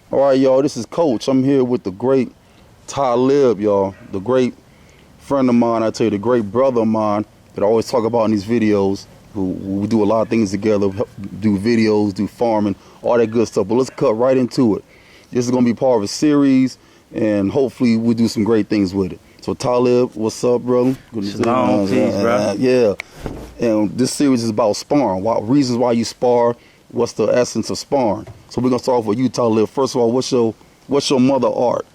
All right, y'all, this is Coach. I'm here with the great Talib, y'all. The great friend of mine, I tell you, the great brother of mine that I always talk about in these videos. Who we do a lot of things together, do videos, do farming, all that good stuff. But let's cut right into it. This is going to be part of a series, and hopefully we'll do some great things with it. So Talib, what's up, brother? Good to see you. Peace, bro. Yeah. And this series is about sparring. Reasons why you spar. What's the essence of sparring? So we're gonna start off with you, Talib. First of all, what's your mother art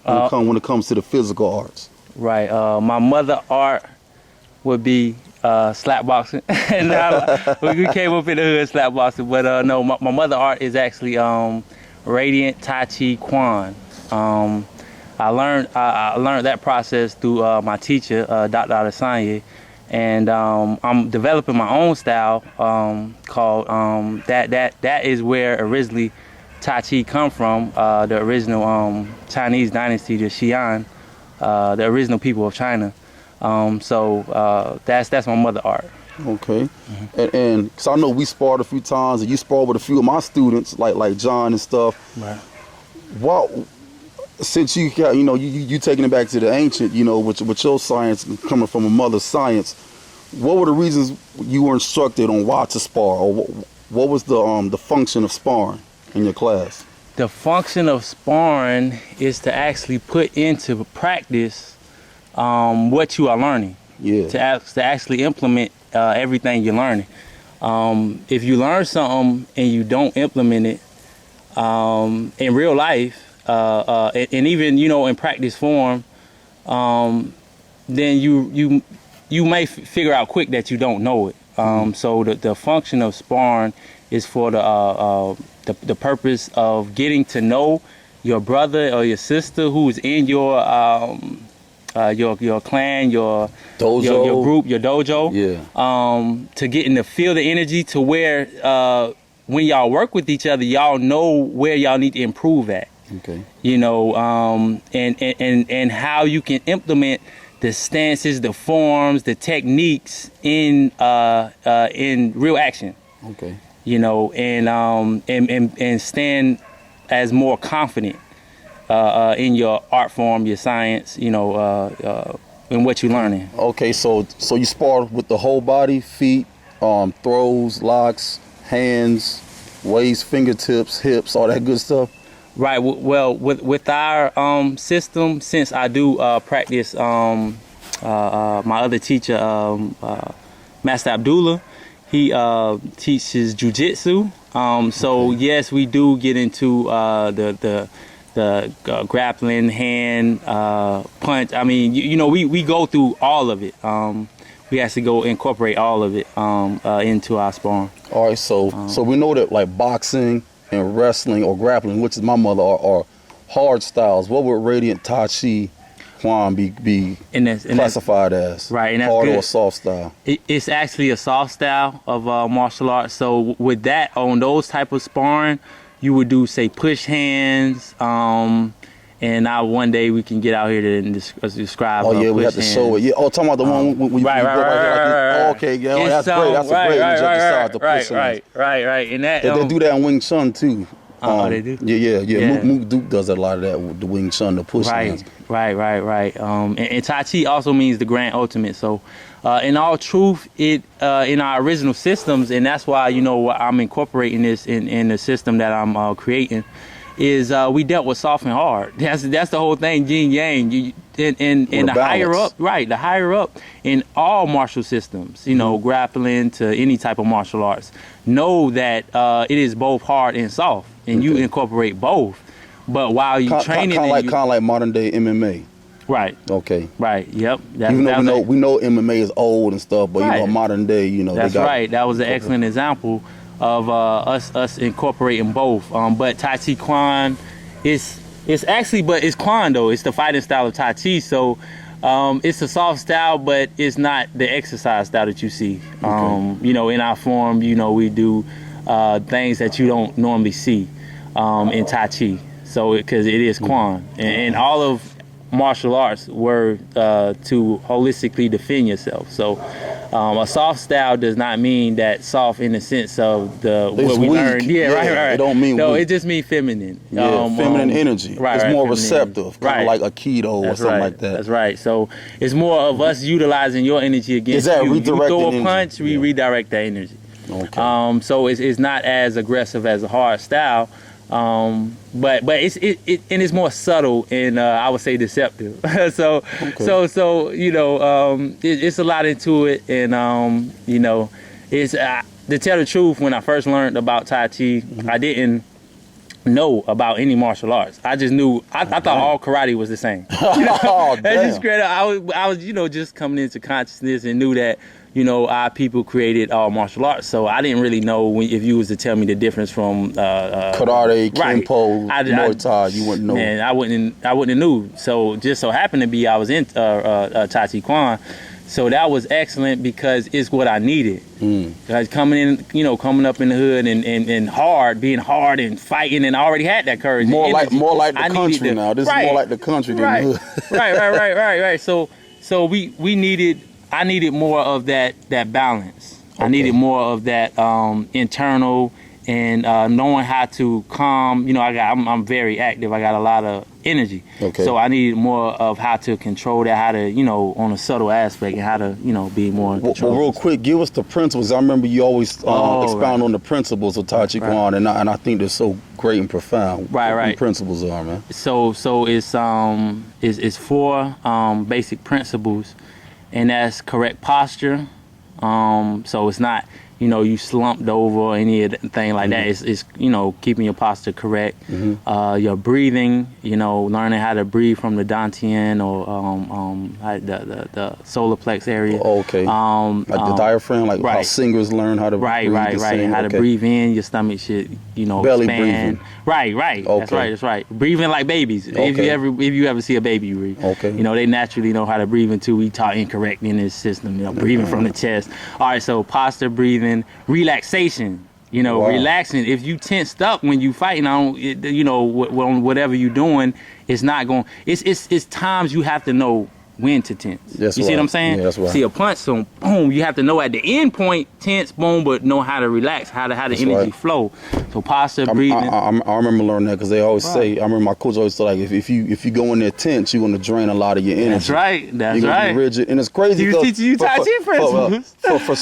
when it comes to the physical arts? Right. My mother art would be slap boxing. We came up in the hood slap boxing, but no, my mother art is actually Radiant Tai Chi Quan. I learned that process through my teacher, Dr. Adesanya, and I'm developing my own style called that is where originally Tai Chi come from. The original Chinese dynasty, the Xi'an, the original people of China. So that's my mother art. Okay. And because I know we sparred a few times, and you sparred with a few of my students, like John and stuff. Right. Since you taking it back to the ancient, with your science coming from a mother's science, what were the reasons you were instructed on why to spar, or what was the function of sparring in your class? The function of sparring is to actually put into practice what you are learning. Yeah. To actually implement everything you're learning. If you learn something and you don't implement it in real life, and even in practice form, then you may figure out quick that you don't know it. So the function of sparring is for the purpose of getting to know your brother or your sister who's in your clan, your dojo, your group, your dojo. Yeah. To get in the feel the energy to where when y'all work with each other, y'all know where y'all need to improve at. Okay. And how you can implement the stances, the forms, the techniques in real action. Okay. And stand as more confident in your art form, your science, in what you're learning. Okay, so you spar with the whole body, feet, throws, locks, hands, waist, fingertips, hips, all that good stuff. Right. Well, with our system, since I do practice my other teacher, Master Abdullah, he teaches jiu-jitsu. So okay. Yes, we do get into the grappling, hand, punch. I mean, we go through all of it. We have to go incorporate all of it into our sparring. All right, so we know that like boxing and wrestling or grappling, which is my mother, are hard styles. What would Radiant Tai Chi Quan be classified as? Right, and that's hard good. Or soft style? It's actually a soft style of martial arts. So with that, on those type of sparring, you would do, say, push hands. And now one day we can get out here to describe. Oh yeah, we have to show it. Yeah. Oh, talking about the one when you right. Oh, okay, yeah, that's great. That's a great exercise to push hands. Right. And that they do that in Wing Chun too. They do. Yeah. Mook Duke does a lot of that with the Wing Chun, the push hands. Right. And Tai Chi also means the grand ultimate. So, in all truth, it in our original systems, and that's why I'm incorporating this in the system that I'm creating. Is we dealt with soft and hard. That's the whole thing, yin yang. And the higher up, right? The higher up in all martial systems, grappling to any type of martial arts, know that it is both hard and soft, and you incorporate both. But while you training, kind of like modern day MMA. Right. Okay. Right. Yep. Even though we know MMA is old and stuff, but modern day, That's right. That was an excellent example of us incorporating both. But Tai Chi Quan it's actually, but it's Quan though. It's the fighting style of Tai Chi. So it's a soft style, but it's not the exercise style that you see. Okay. In our form, we do things that you don't normally see in Tai Chi. So because it is Quan, and all of martial arts were to holistically defend yourself. So A soft style does not mean that soft in the sense of what we weak. learned. Yeah, right. It don't mean no, weak. it just means feminine. Yeah, feminine energy. Right, it's more feminine receptive, kind of like a keto or something like that. That's right. So it's more of us utilizing your energy against Is that you. You throw a redirecting punch, energy? we redirect that energy. Okay. So it's not as aggressive as a hard style, but it's more subtle and I would say deceptive. so you know, it's a lot into it, and you know, it's to tell the truth. When I first learned about Tai Chi, I didn't know about any martial arts. I just knew I thought all karate was the same. Oh, That's just great. I was you know, just coming into consciousness and knew that, you know, our people created all martial arts. So I didn't really know if you was to tell me the difference from karate, Kempo, Muay Thai. You wouldn't know. Man, I wouldn't have knew. So just so happened to be I was in Tai Chi Kwan. So that was excellent because it's what I needed. Because coming in, you know, coming up in the hood and hard, being hard and fighting, and I already had that courage. More like the country now. This is more like the country than the hood. right. So I needed more of that balance. I needed more of that internal and knowing how to calm. You know, I'm very active. I got a lot of energy. Okay. So I needed more of how to control that, how to, you know, on a subtle aspect, and how to, you know, be more in control. Well, real quick, give us the principles. I remember you always expound on the principles of Tai Chi Kwan, and I think they're so great and profound. Right. What the principles are, man. So it's four basic principles, and that's correct posture. So it's not, you know, you slumped over or anything like that. It's you know, keeping your posture correct. Your breathing, you know, learning how to breathe from the dantian or the solar plex area. Okay. Like the diaphragm, like how singers learn how to breathe. Right. How to breathe in, your stomach should, you know, belly expand. breathing. Right. Okay. That's right. Breathing like babies. Okay. If you ever see a baby breathe, you know, they naturally know how to breathe into. We taught incorrect in this system, you know, breathing from the chest. All right, so posture, breathing, relaxation. You know, relaxing. If you tensed up when you fighting on, you know, whatever you doing, it's not going. It's times you have to know when to tense. That's you see what I'm saying? Yeah, that's right. See a punch, so boom, you have to know at the end point, tense, boom, but know how to relax, how the energy flow. So posture, breathing. I remember learning that because they always say. I remember my coach always said, like, if you go in there tense, you're going to drain a lot of your energy. That's right. You're gonna be rigid, and it's crazy. He was teaching you Tai Chi principles. For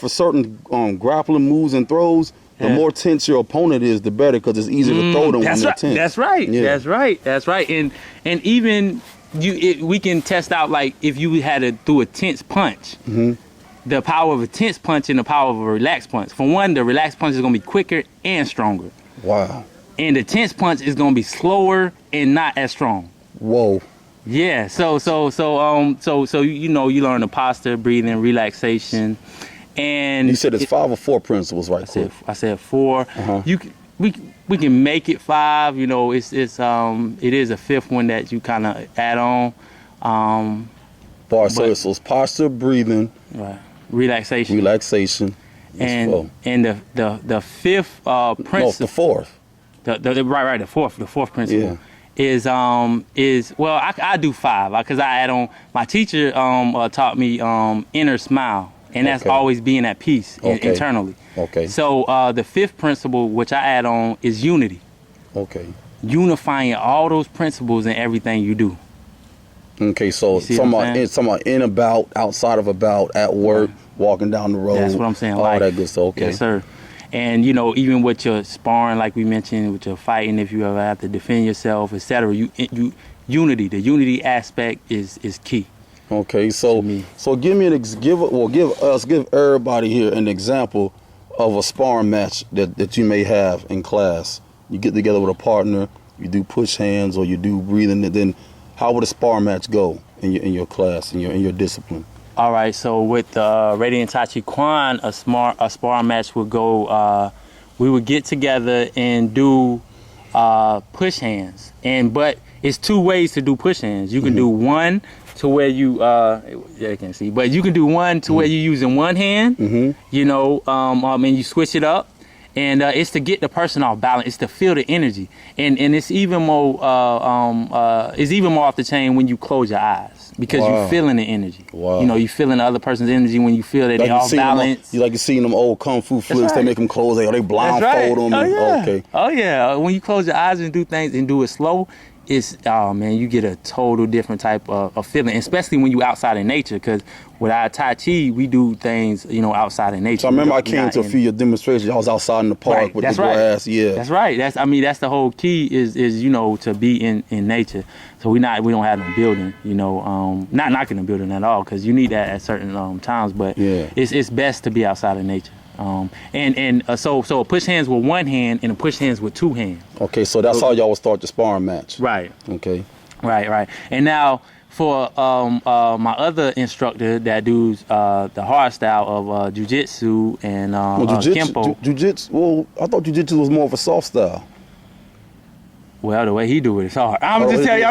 certain grappling moves and throws. The more tense your opponent is, the better, because it's easier to throw them when they're tense. That's right. Yeah. That's right. And even we can test out, like, if you had to do a tense punch, the power of a tense punch and the power of a relaxed punch. For one, the relaxed punch is gonna be quicker and stronger. Wow. And the tense punch is gonna be slower and not as strong. Whoa. Yeah. So you know, you learn the posture, breathing, relaxation. And you said it's 5 or 4 principles, right? I said 4. We can make it 5. You know, it is a 5th one that you kind of add on. So it's posture, breathing, right, relaxation, and the 5th principle. No, the 4th. The fourth principle. Yeah. Is well, I do 5 because I add on. My teacher taught me inner smile. And that's always being at peace internally. Okay. So the 5th principle, which I add on, is unity. Okay. Unifying all those principles in everything you do. Okay, so somewhat in about, outside of about, at work, walking down the road. That's what I'm saying. All that good stuff. Okay. Yes, sir. And you know, even with your sparring, like we mentioned, with your fighting, if you ever have to defend yourself, etc., the unity aspect is key. Okay, so give everybody here an example of a sparring match that you may have in class. You get together with a partner, you do push hands or you do breathing, and then how would a sparring match go in your class, in your discipline? All right, so with Radiant Tai Chi Kwan, a sparring match would go. We would get together and do push hands, but it's 2 ways to do push hands. You can do one to where you can see, but you can do one to where you're using one hand, you know, and you switch it up, And it's to get the person off balance. It's to feel the energy, and it's even more off the chain when you close your eyes because you're feeling the energy. Wow. You know, you feeling the other person's energy when you feel that Like they're off balance. You seen them old kung fu flicks. They make them close. They blindfold them. Oh yeah. Okay. Oh yeah. When you close your eyes and do things and do it slow, it's you get a total different type of feeling, especially when you outside in nature. Because with our Tai Chi, we do things outside in nature. So I remember I came to a few of your demonstrations. I was outside in the park with the grass. Yeah, that's right. That's the whole key is to be in nature. So we don't have no building. Not knocking the building at all because you need that at certain times. But it's best to be outside in nature. So a push hands with one hand and a push hands with two hands. Okay, so that's how y'all would start the sparring match. Right. Okay. Right. And now for my other instructor that does the hard style of jiu-jitsu and kempo. Jiu-jitsu. Well, I thought jiu-jitsu was more of a soft style. Well, the way he do it is hard. I'm just telling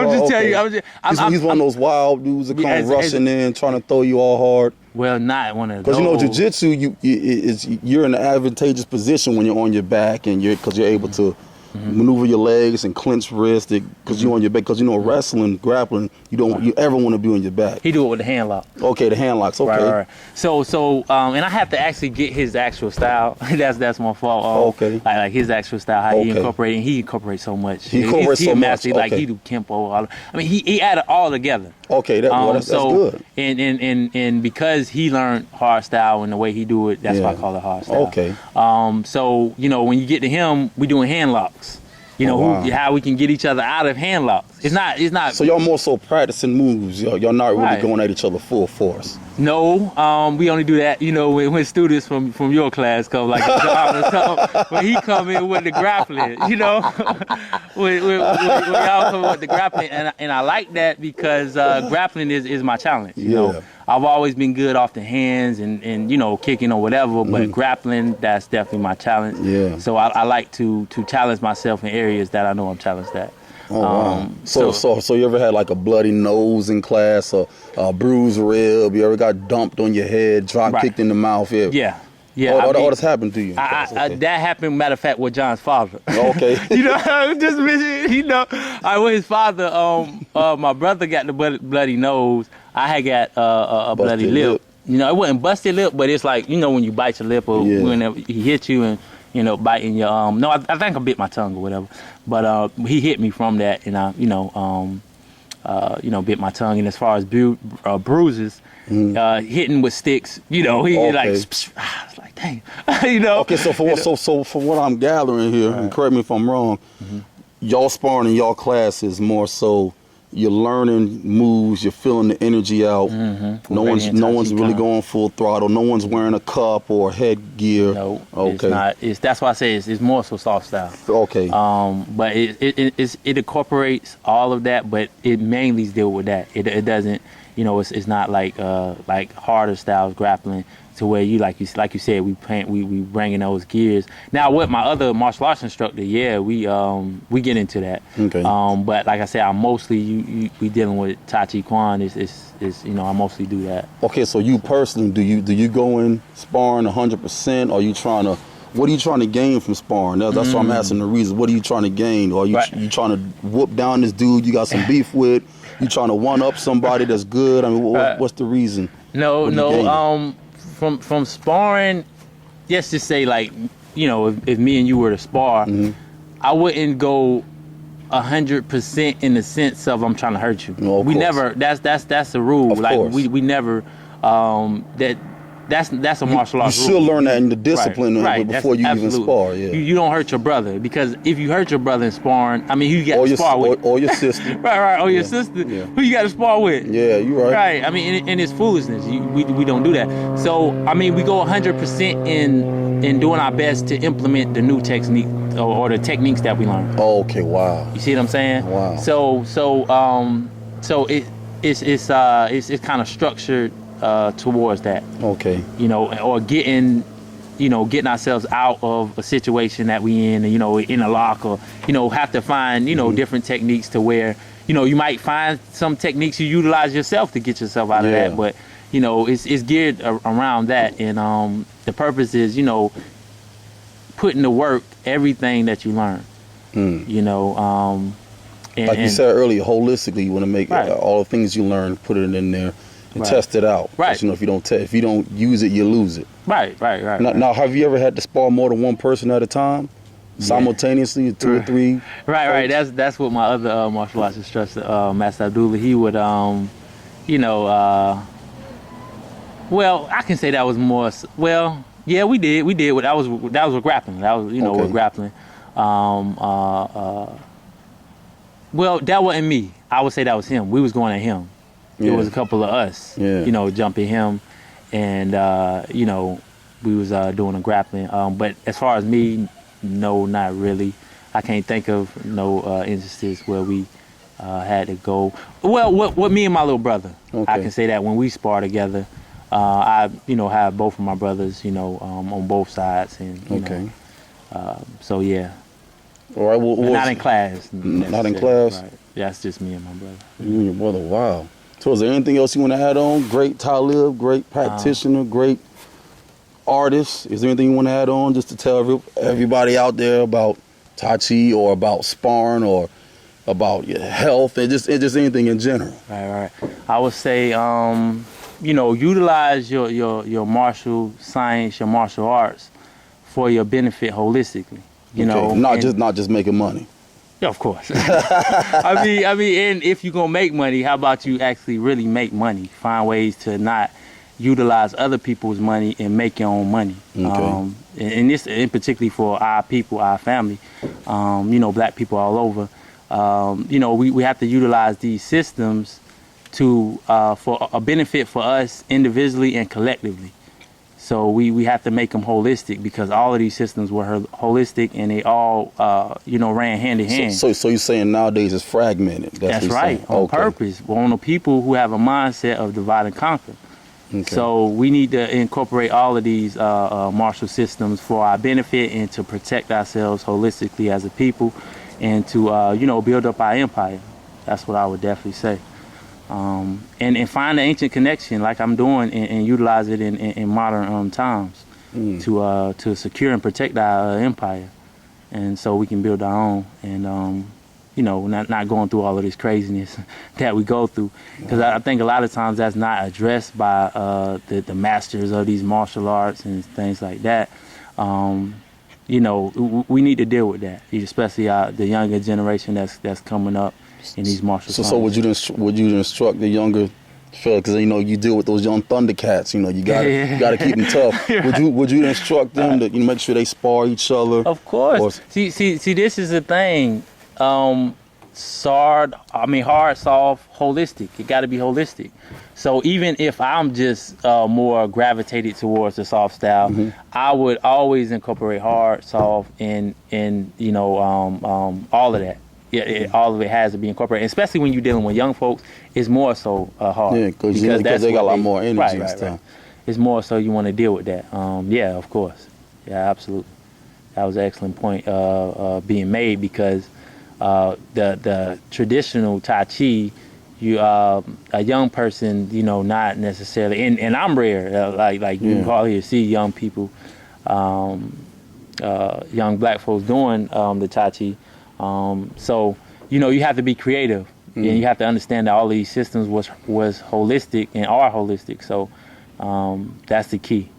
you. He's one of those wild dudes that come rushing in, trying to throw you all hard. Well, not one of those. Because jiu-jitsu, you're in an advantageous position when you're on your back, and because you're able to maneuver your legs and clench wrists because you're on your back. Because wrestling, grappling, you ever want to be on your back. He do it with the hand lock. Okay, the hand locks. Okay. Right. So and I have to actually get his actual style. that's my fault. Okay. Like his actual style, how he incorporates so much. He incorporates so much. Like he do kempo. He added all together. Okay, that's good. And because he learned hard style and the way he do it, that's why I call it hard style. Okay. So when you get to him, we doing hand locks. How we can get each other out of hand locks. It's not. So y'all more so practicing moves. Y'all not really going at each other full force. No, we only do that, when students from your class come, like John or something, when he come in with the grappling, when y'all come with the grappling, and I like that because grappling is my challenge. You know, I've always been good off the hands and kicking or whatever, but grappling, that's definitely my challenge. Yeah. So I like to challenge myself in areas that I know I'm challenged at. Oh, wow. So you ever had like a bloody nose in class or a bruised rib? You ever got dumped on your head, kicked in the mouth? Yeah. All this happened to you. That happened, matter of fact, with John's father. Okay. Just mention, with his father, my brother got the bloody nose. I had got a bloody lip. It wasn't busted lip, but it's like, when you bite your lip or whenever he hit you and, biting your I think I bit my tongue or whatever. But he hit me from that, and I, bit my tongue. And as far as bruises, hitting with sticks, he it's like, dang, Okay, so for what I'm gathering here, and correct me if I'm wrong, y'all sparring in y'all classes more so. You're learning moves. You're feeling the energy out. No one's really going full throttle. No one's wearing a cup or headgear. No, okay. It's not. That's why I say it's more so soft style. Okay. But it incorporates all of that, but it mainly deals with that. It doesn't. It's not like harder styles grappling to where you like you said we bringing those gears. Now with my other martial arts instructor, we get into that. Okay. But like I said, I'm mostly we dealing with Tai Chi Quan. I mostly do that. Okay, so you personally, do you go in sparring 100%? Or what are you trying to gain from sparring? That's why I'm asking the reason. What are you trying to gain? Or you trying to whoop down this dude you got some beef with? You trying to one up somebody that's good? I mean, what's the reason? No. From sparring, let's just say if me and you were to spar, I wouldn't go 100% in the sense of I'm trying to hurt you. No, we never. That's the rule. Of course. We never. That's a martial arts rule. You should learn that in the discipline before you even spar. Yeah. You don't hurt your brother, because if you hurt your brother in sparring, I mean, who you got to spar with? Or your sister. right. Or your sister. Yeah. Who you got to spar with? Yeah, you're right. Right. I mean, and it's foolishness. We don't do that. So I mean, we go 100% in doing our best to implement the new technique or the techniques that we learn. Oh, okay. Wow. You see what I'm saying? Wow. So it's kind of structured towards that. Okay. Or getting ourselves out of a situation that we in a lock, or have to find different techniques to where you might find some techniques you utilize yourself to get yourself out of that, but it's geared around that, and the purpose is put into work everything that you learn. You know, and, like you said earlier, holistically, you want to make Right. all the things you learn, put it in there, and Right. test it out. 'Cause, Right. you know, if you don't use it, you lose it. right. Now, have you ever had to spar more than one person at a time, simultaneously, two or three? Right. That's what my other martial arts instructor, Master Abdullah, he would, you know, well, I can say that was more. Well, yeah, we did. That was with grappling. That was, you know, with grappling. Well, that wasn't me. I would say that was him. We was going at him. Yeah. It was a couple of us, you know, jumping him, and you know, we was doing a grappling. But as far as me, no, not really. I can't think of no instances where we had to go. Well, what me and my little brother, I can say that when we spar together, I, you know, have both of my brothers, you know, on both sides, and you know, so yeah. All right. Well, Not in class. Not in class. Right. That's just me and my brother. You and your brother. Wow. So, is there anything else you want to add on? Great Talib, great practitioner, great artist. Is there anything you want to add on, just to tell everybody out there about Tai Chi, or about sparring, or about your health, and just anything in general? Right. I would say, you know, utilize your martial science, your martial arts for your benefit holistically. You know, not just making money. Yeah, of course. I mean, and if you're gonna make money, how about you actually really make money? Find ways to not utilize other people's money and make your own money. And this, in particularly for our people, our family, you know, black people all over. You know, we have to utilize these systems to for a benefit for us individually and collectively. So we have to make them holistic, because all of these systems were holistic, and they all, you know, ran hand in hand. So you're saying nowadays it's fragmented? That's right, on purpose. On the people who have a mindset of divide and conquer. So we need to incorporate all of these martial systems for our benefit, and to protect ourselves holistically as a people, and to, you know, build up our empire. That's what I would definitely say. And find the ancient connection like I'm doing, and utilize it in modern times to secure and protect our empire, and so we can build our own, and you know, not going through all of this craziness that we go through, because I think a lot of times that's not addressed by the masters of these martial arts and things like that. You know, we need to deal with that, especially the younger generation that's coming up in these martial arts. So would you instruct the younger fella, because you know you deal with those young Thundercats, you know, you gotta keep them tough. Right. Would you instruct them to, you know, make sure they spar each other? Of course. See, this is the thing. Hard, soft, holistic. It got to be holistic. So even if I'm just more gravitated towards the soft style, I would always incorporate hard, soft, and you know, all of that. All of it has to be incorporated, especially when you're dealing with young folks. It's more so hard. Yeah, because they got a lot more energy and stuff. Right. It's more so you want to deal with that. Yeah, of course. Yeah, absolutely. That was an excellent point being made, because the traditional Tai Chi, a young person, you know, not necessarily, and I'm rare, like you probably see young people, young black folks doing the Tai Chi. So, you know, you have to be creative, and you have to understand that all of these systems was holistic and are holistic. So that's the key.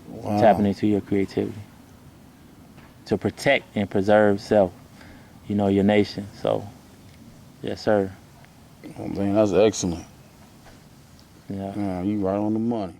Wow. Tapping into your creativity to protect and preserve self, you know, your nation. So, yes, sir. Oh, man, that's excellent. Yeah. Yeah, you right on the money.